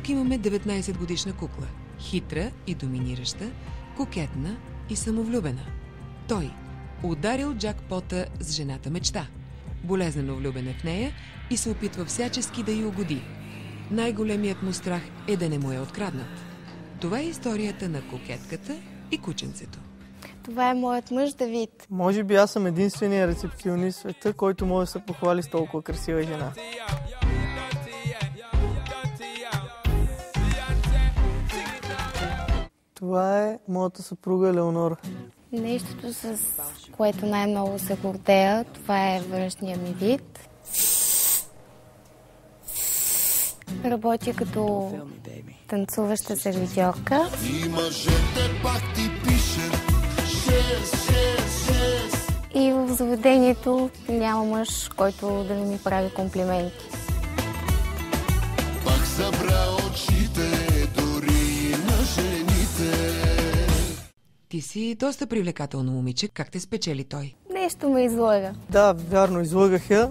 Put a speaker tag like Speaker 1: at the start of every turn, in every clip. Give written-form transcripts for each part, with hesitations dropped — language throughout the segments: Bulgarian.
Speaker 1: Тук имаме 19-годишна кукла. Хитра и доминираща, кокетна и самовлюбена. Той ударил джакпота с жената мечта. Болезнено влюбен е в нея и се опитва всячески да й угоди. Най-големият му страх е да не му е откраднат. Това е историята на кокетката и кученцето.
Speaker 2: Това е моят мъж Давид.
Speaker 3: Може би аз съм единственият рецепционист в света, който може да се похвали с толкова красива жена. Това е моята съпруга Леонора.
Speaker 2: Нещото, с което най-много се гордея, това е външния ми вид. Работя като танцуваща сервитьорка. И в заведението няма мъж, който да не ми прави комплименти.
Speaker 4: Пак събра очите дори на жените.
Speaker 1: Ти си доста привлекателно момиче. Как те спечели той?
Speaker 2: Нещо ме излага.
Speaker 3: Да, вярно, излъгах я.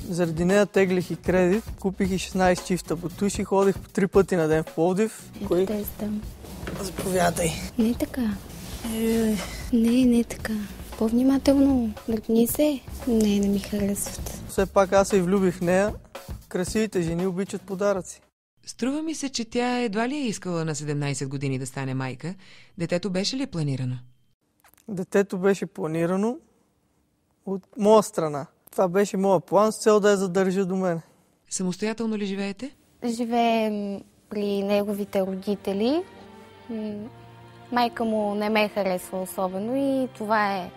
Speaker 3: Заради нея теглих и кредит. Купих и 16 чифта бутуши. Ходих по 3 пъти на ден в Пловдив.
Speaker 2: Ето те там.
Speaker 3: Заповядай.
Speaker 2: Не така. Не така. По-внимателно. Дръпни се. Не ми харесват.
Speaker 3: Все пак аз се и влюбих в нея. Красивите жени обичат подаръци.
Speaker 1: Струва ми се, че тя едва ли е искала на 17 години да стане майка. Детето беше ли планирано?
Speaker 3: Детето беше планирано от моя страна. Това беше моя план с цел да я задържа до мен.
Speaker 1: Самостоятелно ли живеете?
Speaker 2: Живеем при неговите родители. Майка му не ме харесва особено и това е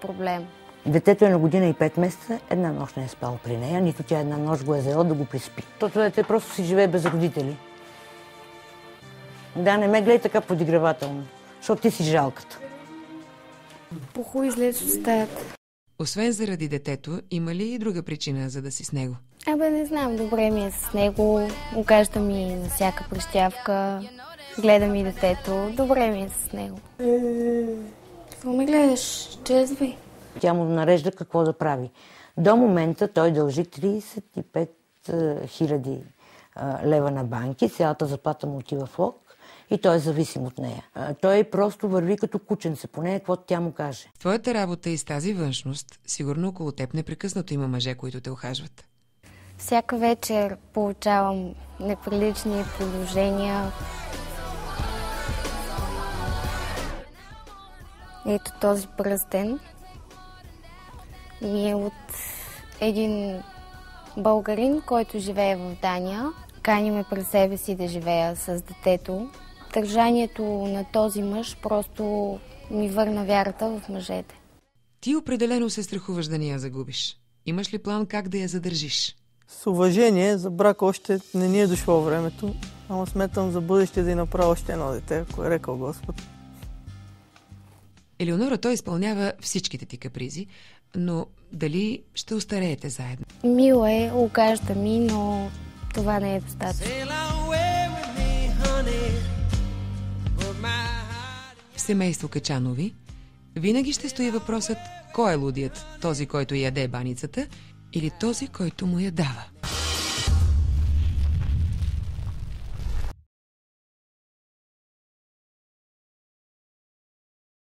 Speaker 2: проблем.
Speaker 5: Детето е на година и 5 месеца, една нощ не е спал при нея, нито тя една нощ го е взела да го приспи. Това дете просто си живее без родители. Да, не ме гледай така подигравателно, защото ти си жалката.
Speaker 2: Похуй излез от стаята.
Speaker 1: Освен заради детето, има ли и друга причина, за да си с него?
Speaker 2: Не знам, добре ми е с него, окажда ми на всяка прищявка, гледа ми детето, добре ми е с него. Какво ме гледаш? Чезви.
Speaker 5: Тя му нарежда какво да прави. До момента той дължи 35 000 лева на банки, цялата заплата му отива в лог и той е зависим от нея. Той просто върви като кученце, поне каквото тя му каже.
Speaker 1: В твоята работа и с тази външност, сигурно около теб непрекъснато има мъже, които те ухажват.
Speaker 2: Всяка вечер получавам неприлични предложения. Ето този пръстен ми е от един българин, който живее в Дания. Кани ме при себе си да живея с детето. Държанието на този мъж просто ми върна вярата в мъжете.
Speaker 1: Ти определено се страхуваш да ни я загубиш. Имаш ли план как да я задържиш?
Speaker 3: С уважение, за брак още не ни е дошло времето, ама сметам за бъдеще да й направя още едно дете, ако е рекал Господ.
Speaker 1: Елеонора, той изпълнява всичките ти капризи, но дали ще остареете заедно?
Speaker 2: Мило е, окажда ми, но това не е достатъчно.
Speaker 1: В семейство Качанови винаги ще стои въпросът: кой е лудият? Този, който яде баницата, или този, който му я дава?